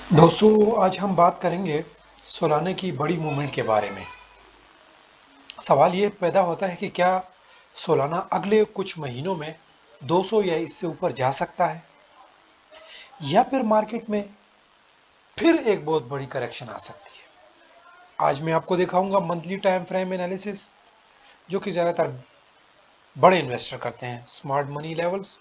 दोस्तों आज हम बात करेंगे सोलाना की बड़ी मूवमेंट के बारे में। सवाल ये पैदा होता है कि क्या सोलाना अगले कुछ महीनों में 200 या इससे ऊपर जा सकता है या फिर मार्केट में फिर एक बहुत बड़ी करेक्शन आ सकती है। आज मैं आपको दिखाऊंगा मंथली टाइम फ्रेम एनालिसिस जो कि ज़्यादातर बड़े इन्वेस्टर करते हैं। स्मार्ट मनी लेवल्स,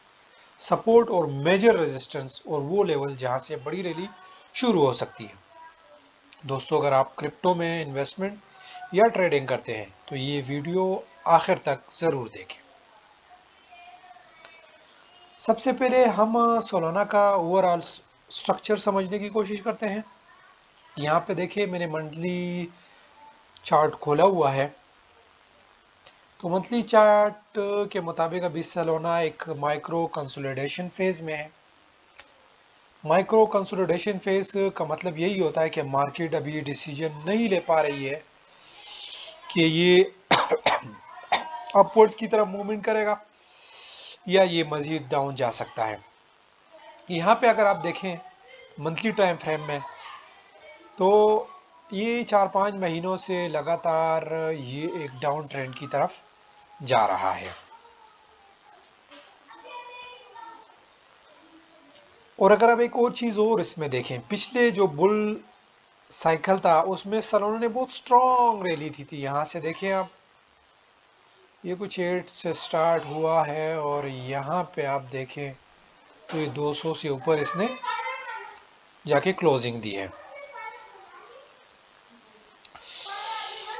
सपोर्ट और मेजर रेजिस्टेंस और वो लेवल जहां से बड़ी रैली शुरू हो सकती है। दोस्तों अगर आप क्रिप्टो में इन्वेस्टमेंट या ट्रेडिंग करते हैं तो ये वीडियो आखिर तक ज़रूर देखें। सबसे पहले हम सोलाना का ओवरऑल स्ट्रक्चर समझने की कोशिश करते हैं। यहाँ पे देखिए मैंने मंथली चार्ट खोला हुआ है। तो मंथली चार्ट के मुताबिक अभी सोलाना एक माइक्रो कंसोलिडेशन फेज में है। माइक्रो कंसोलिडेशन फेज का मतलब यही होता है कि मार्केट अभी डिसीजन नहीं ले पा रही है कि ये अपवर्ड्स की तरफ मूवमेंट करेगा या ये मजीद डाउन जा सकता है। यहाँ पे अगर आप देखें मंथली टाइम फ्रेम में तो ये 4-5 महीनों से लगातार ये एक डाउन ट्रेंड की तरफ जा रहा है। और अगर आप एक और चीज़ और इसमें देखें, पिछले जो बुल साइकिल था उसमें सोलाना ने बहुत स्ट्रॉन्ग रैली थी। यहाँ से देखिए आप, ये कुछ 8 से स्टार्ट हुआ है और यहाँ पे आप देखें तो ये 200 से ऊपर इसने जाके क्लोजिंग दी है।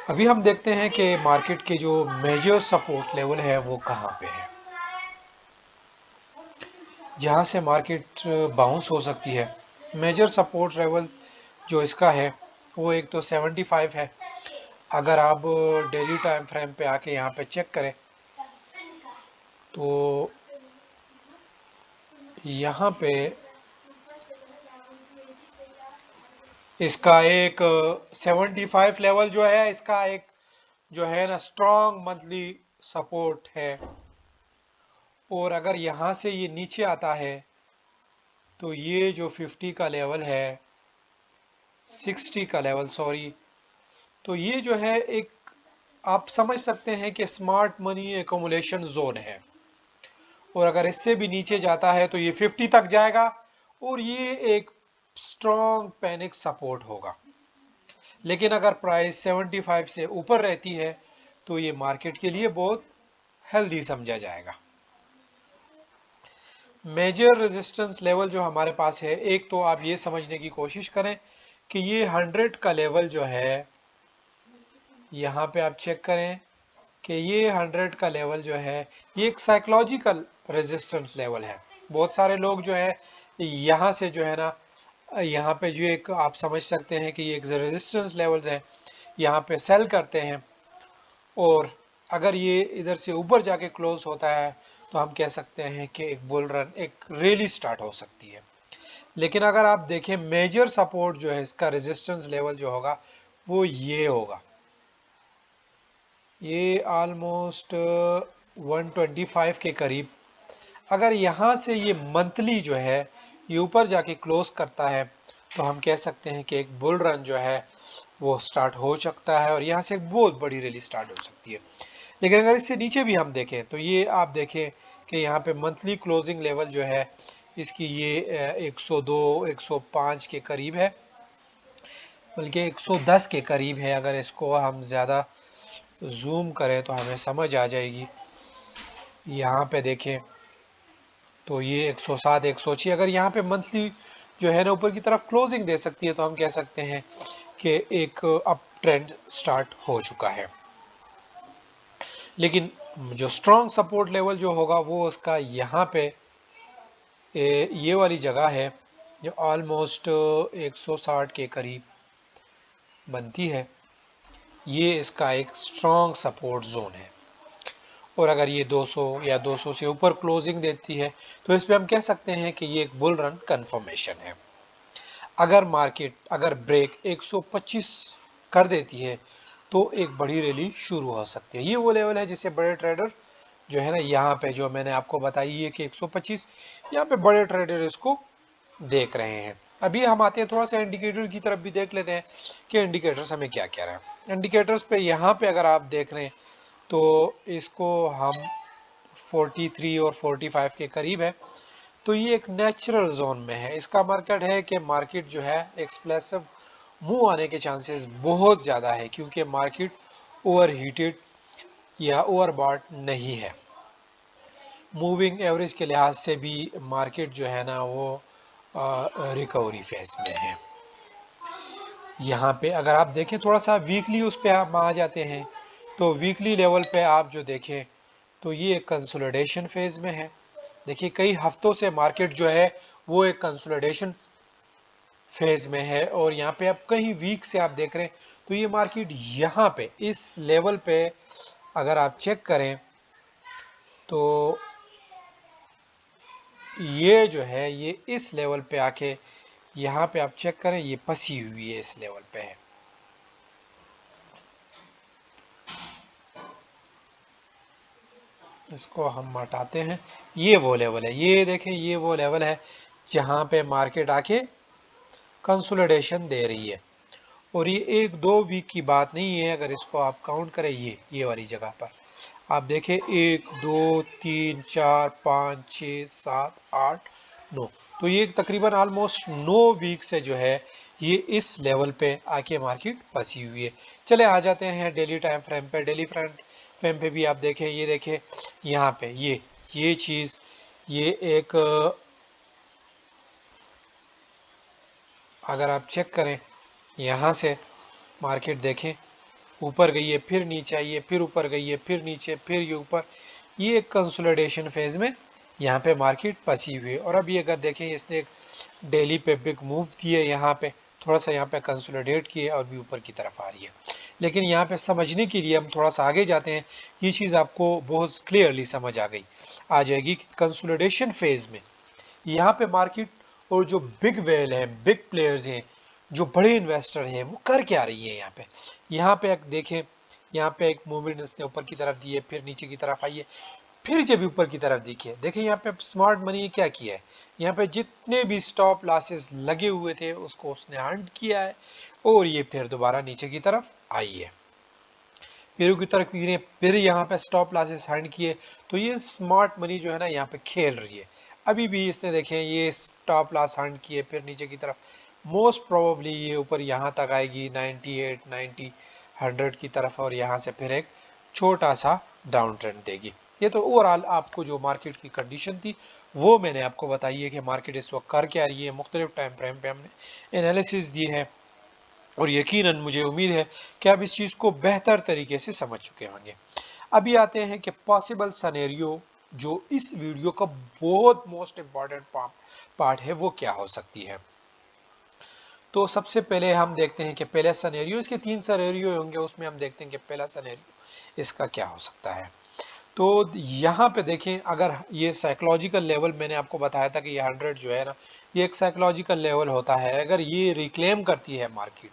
अभी हम देखते हैं कि मार्केट के जो मेजर सपोर्ट लेवल है वो कहाँ पे है, जहाँ से मार्केट बाउंस हो सकती है। मेजर सपोर्ट लेवल जो इसका है वो एक तो 75 है। अगर आप डेली टाइम फ्रेम पे आके यहाँ पे चेक करें तो यहाँ पे इसका एक 75 लेवल जो है, इसका एक जो है ना स्ट्रॉन्ग मंथली सपोर्ट है। और अगर यहाँ से ये नीचे आता है तो ये जो 50 का लेवल है, 60 का लेवल सॉरी, तो ये जो है एक आप समझ सकते हैं कि स्मार्ट मनी एकोमुलेशन जोन है। और अगर इससे भी नीचे जाता है तो ये 50 तक जाएगा और ये एक स्ट्रॉन्ग पैनिक सपोर्ट होगा। लेकिन अगर प्राइस 75 से ऊपर रहती है तो ये मार्केट के लिए बहुत हेल्दी समझा जाएगा। मेजर रेजिस्टेंस लेवल जो हमारे पास है, एक तो आप ये समझने की कोशिश करें कि ये 100 का लेवल जो है, यहाँ पे आप चेक करें कि ये 100 का लेवल जो है ये एक साइकोलॉजिकल रेजिस्टेंस लेवल है। बहुत सारे लोग जो है यहाँ से जो है ना, यहाँ पे जो एक आप समझ सकते हैं कि ये एक रेजिस्टेंस लेवल्स है, यहाँ पे सेल करते हैं। और अगर ये इधर से ऊपर जाके क्लोज होता है तो हम कह सकते हैं कि एक बुल रन, एक रैली स्टार्ट हो सकती है। लेकिन अगर आप देखें मेजर सपोर्ट जो है, इसका रेजिस्टेंस लेवल जो होगा वो ये होगा, ये ऑलमोस्ट 125 के करीब। अगर यहाँ से ये मंथली जो है ये ऊपर जाके क्लोज करता है तो हम कह सकते हैं कि एक बुल रन जो है वो स्टार्ट हो सकता है और यहाँ से एक बहुत बड़ी रैली स्टार्ट हो सकती है। लेकिन अगर इससे नीचे भी हम देखें तो ये आप देखें कि यहाँ पे मंथली क्लोजिंग लेवल जो है इसकी ये 102 105 के करीब है, बल्कि 110 के करीब है। अगर इसको हम ज़्यादा जूम करें तो हमें समझ आ जाएगी। यहाँ पे देखें तो ये 107 106 अगर यहाँ पे मंथली जो है ना ऊपर की तरफ क्लोजिंग दे सकती है तो हम कह सकते हैं कि एक अप ट्रेंड स्टार्ट हो चुका है। लेकिन जो स्ट्रॉन्ग सपोर्ट लेवल जो होगा वो उसका यहाँ पे ये वाली जगह है जो ऑलमोस्ट 160 के करीब बनती है। ये इसका एक स्ट्रॉन्ग सपोर्ट जोन है। और अगर ये 200 या 200 से ऊपर क्लोजिंग देती है तो इस पे हम कह सकते हैं कि ये एक बुल रन कंफर्मेशन है। अगर मार्केट अगर ब्रेक 125 कर देती है तो एक बड़ी रैली शुरू हो सकती है। ये वो लेवल है जिसे बड़े ट्रेडर जो है ना, यहाँ पे जो मैंने आपको बताई है कि 125, यहाँ पे बड़े ट्रेडर इसको देख रहे हैं। अभी हम आते हैं थोड़ा सा इंडिकेटर की तरफ भी देख लेते हैं कि इंडिकेटर्स हमें क्या कह रहा है। इंडिकेटर्स पे यहाँ पे अगर आप देख रहे हैं तो इसको हम 43 और 45 के करीब है, तो ये एक नेचुरल जोन में है। इसका मार्केट है कि मार्केट जो है एक्सप्लेसिव मूव आने के चांसेस बहुत ज़्यादा है, क्योंकि मार्केट ओवर हीटेड या ओवरबॉट नहीं है। मूविंग एवरेज के लिहाज से भी मार्केट जो है ना वो रिकवरी फेज में है। यहाँ पे अगर आप देखें थोड़ा सा वीकली उस पे आप आ जाते हैं, तो वीकली लेवल पे आप जो देखें तो ये एक कंसोलिडेशन फेज में है। देखिए कई हफ्तों से मार्केट जो है वो एक कंसोलिडेशन फेज में है, और यहाँ पे आप कहीं वीक से आप देख रहे हैं तो ये मार्केट यहाँ पे इस लेवल पे अगर आप चेक करें तो ये जो है ये इस लेवल पे आके यहाँ पे आप चेक करें ये फंसी हुई है, इस लेवल पे है। इसको हम हटाते हैं, ये वो लेवल है, ये देखें ये वो लेवल है जहाँ पे मार्केट आके कंसोलिडेशन दे रही है। और ये एक दो वीक की बात नहीं है, अगर इसको आप काउंट करें ये वाली जगह पर आप देखें 1 2 3 4 5 6 7 8 9, तो ये तकरीबन ऑलमोस्ट 9 वीक से जो है ये इस लेवल पे आके मार्केट फंसी हुई है। चले आ जाते हैं डेली टाइम फ्रेम पे। डेली फ्रेम पे भी आप देखें, ये देखें यहाँ पे ये चीज़ ये एक अगर आप चेक करें यहाँ से मार्केट देखें ऊपर गई है, फिर नीचे आई है, फिर ऊपर गई है, फिर नीचे, फिर ये ऊपर, ये एक कंसोलिडेशन फेज में यहाँ पे मार्केट फंसी हुई है। और अभी अगर देखें इसने एक डेली पे बिग मूव दिए, यहाँ पे थोड़ा सा यहाँ पे कंसोलिडेट किए और भी ऊपर की तरफ आ रही है। लेकिन यहाँ पे समझने के लिए हम थोड़ा सा आगे जाते हैं, ये चीज़ आपको बहुत क्लियरली समझ आ जाएगी कि कंसोलिडेशन फेज में यहाँ पे मार्केट और जो बिग वेल है, बिग प्लेयर्स हैं, जो बड़े इन्वेस्टर हैं, वो कर क्या रही है यहाँ पे एक देखें, यहाँ पे एक मूवमेंट इसने ऊपर की तरफ दी है, फिर नीचे की तरफ आई है, फिर जब ऊपर की तरफ देखिए, देखिए यहाँ पे स्मार्ट मनी ने क्या किया है, यहाँ पे जितने भी स्टॉप लॉसेस लगे हुए थे उसको उसने हंट किया है, और ये फिर दोबारा नीचे की तरफ आई है, फिर की तरफ फिर यहाँ पे स्टॉप लॉसेस हंट किए। तो ये स्मार्ट मनी जो है ना यहाँ पे खेल रही है। अभी भी इसने देखें ये स्टॉप लॉस हंट किए, फिर नीचे की तरफ, मोस्ट प्रोबेबली ये ऊपर यहाँ तक आएगी 98 90 100 की तरफ, और यहाँ से फिर एक छोटा सा डाउन ट्रेंड देगी। ये तो ओवरऑल आपको जो मार्केट की कंडीशन थी वो मैंने आपको बताई है कि मार्केट इस वक्त कर क्या रही है। मुख्तलिफ टाइम फ्रेम पे हमने एनालिसिस दिए हैं, और यकीनन मुझे उम्मीद है कि आप इस चीज़ को बेहतर तरीके से समझ चुके होंगे। अभी आते हैं कि पॉसिबल सनेरियो जो इस वीडियो का बहुत मोस्ट इम्पॉर्टेंट पार्ट है वो क्या हो सकती है। तो सबसे पहले हम देखते हैं कि पहले सनेरियो, इसके 3 सनेरियो होंगे, उसमें हम देखते हैं कि पहला सनेरियो इसका क्या हो सकता है। तो यहाँ पे देखें, अगर ये साइकोलॉजिकल लेवल मैंने आपको बताया था कि ये 100 जो है ना ये एक साइकोलॉजिकल लेवल होता है, अगर ये रिक्लेम करती है मार्केट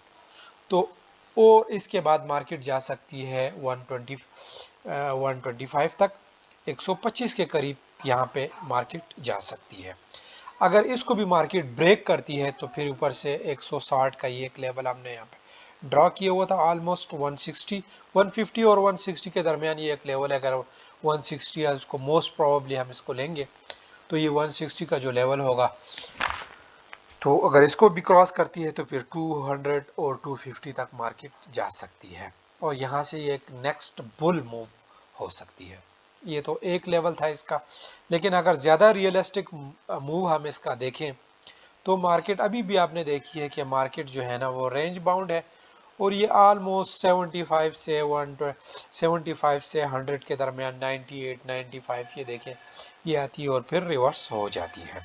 तो और इसके बाद मार्केट जा सकती है 125 तक, 125 के करीब यहाँ पे मार्केट जा सकती है। अगर इसको भी मार्केट ब्रेक करती है तो फिर ऊपर से 160 का ये एक लेवल हमने यहाँ पे ड्रॉ किया हुआ था, ऑलमोस्ट 160 150 और 160 के दरमियान ये एक लेवल है। अगर 160 है इसको मोस्ट प्रोबेबली हम इसको लेंगे तो ये 160 का जो लेवल होगा, तो अगर इसको भी क्रॉस करती है तो फिर 200 और 250 तक मार्केट जा सकती है, और यहाँ से ये एक नेक्स्ट बुल मूव हो सकती है। ये तो एक लेवल था इसका। लेकिन अगर ज़्यादा रियलिस्टिक मूव हम इसका देखें तो मार्केट अभी भी आपने देखी है कि मार्केट जो है ना वो रेंज बाउंड है, और ये ऑलमोस्ट 75 से 100 के दरमियान 98 95 ये देखें ये आती है और फिर रिवर्स हो जाती है।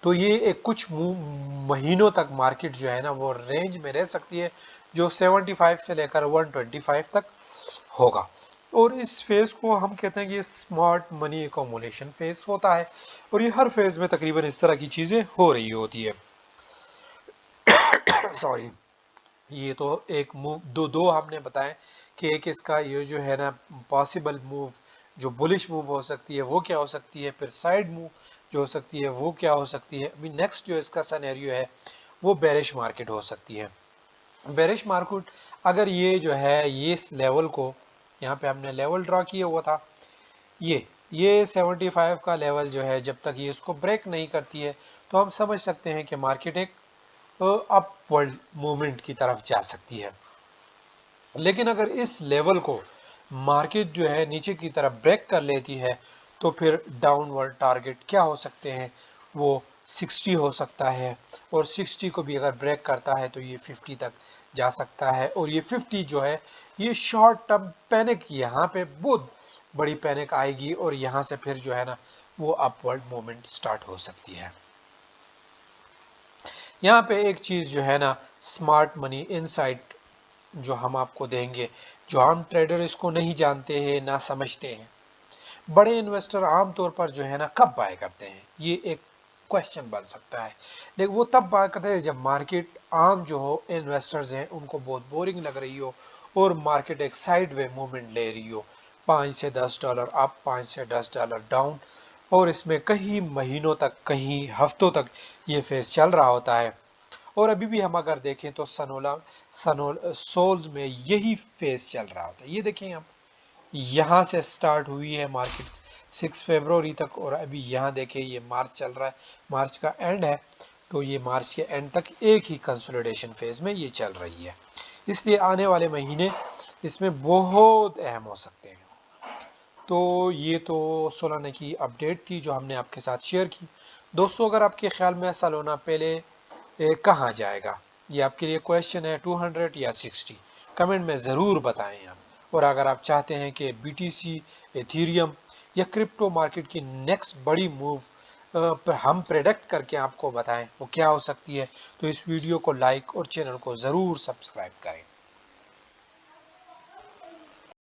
तो ये एक कुछ महीनों तक मार्केट जो है ना वो रेंज में रह सकती है, जो 75 से लेकर 125 तक होगा। और इस फेज को हम कहते हैं कि ये स्मार्ट मनी एकोमोलेशन फेज होता है, और ये हर फेज में तकरीबन इस तरह की चीजें हो रही होती है। सॉरी, ये तो एक मूव दो हमने बताए कि एक इसका ये जो है ना पॉसिबल मूव जो बुलिश मूव हो सकती है वो क्या हो सकती है, फिर साइड मूव जो हो सकती है वो क्या हो सकती है। अभी नेक्स्ट जो इसका सिनेरियो है वो बेरिश मार्केट हो सकती है। बेरिश मार्केट अगर ये जो है ये इस लेवल को, यहाँ पे हमने लेवल ड्रॉ किया हुआ था, ये 75 का लेवल जो है जब तक ये इसको ब्रेक नहीं करती है तो हम समझ सकते हैं कि मार्केट एक अपवर्ड मूवमेंट की तरफ जा सकती है। लेकिन अगर इस लेवल को मार्केट जो है नीचे की तरफ ब्रेक कर लेती है तो फिर डाउनवर्ड टारगेट क्या हो सकते हैं, वो 60 हो सकता है, और 60 को भी अगर ब्रेक करता है तो ये 50 तक जा सकता है। और ये 50 जो है ये शॉर्ट टर्म पैनिक, यहाँ पे बहुत बड़ी पैनिक आएगी और यहाँ से फिर जो है ना वो अपवर्ड मूवमेंट स्टार्ट हो सकती है। यहाँ पे एक चीज़ जो है ना स्मार्ट मनी इनसाइट जो हम आपको देंगे, जो आम ट्रेडर इसको नहीं जानते हैं ना समझते हैं। बड़े इन्वेस्टर आमतौर पर जो है ना कब बाय करते हैं, ये एक क्वेश्चन बन सकता है। लेकिन वो तब बाय करते हैं जब मार्केट आम जो हो इन्वेस्टर्स हैं उनको बहुत बोरिंग लग रही हो और मार्केट एक साइड वे मूवमेंट ले रही हो, $5 से $10 अप, $5 से $10 डाउन, और इसमें कई महीनों तक कई हफ्तों तक ये फेज चल रहा होता है। और अभी भी हम अगर देखें तो सोल्स में यही फेज चल रहा होता है। ये देखें आप, यहाँ से स्टार्ट हुई है मार्केट 6 फरवरी तक, और अभी यहाँ देखिए ये मार्च चल रहा है, मार्च का एंड है, तो ये मार्च के एंड तक एक ही कंसोलिडेशन फेज में ये चल रही है। इसलिए आने वाले महीने इसमें बहुत अहम हो सकते हैं। तो ये तो सोलाना की अपडेट थी जो हमने आपके साथ शेयर की। दोस्तों अगर आपके ख्याल में सोलाना पहले कहाँ जाएगा, ये आपके लिए क्वेश्चन है, 200 या 60, कमेंट में ज़रूर बताएं आप। और अगर आप चाहते हैं कि बीटीसी, एथीरियम या क्रिप्टो मार्केट की नेक्स्ट बड़ी मूव पर हम प्रेडिक्ट करके आपको बताएं वो क्या हो सकती है, तो इस वीडियो को लाइक और चैनल को ज़रूर सब्सक्राइब करें।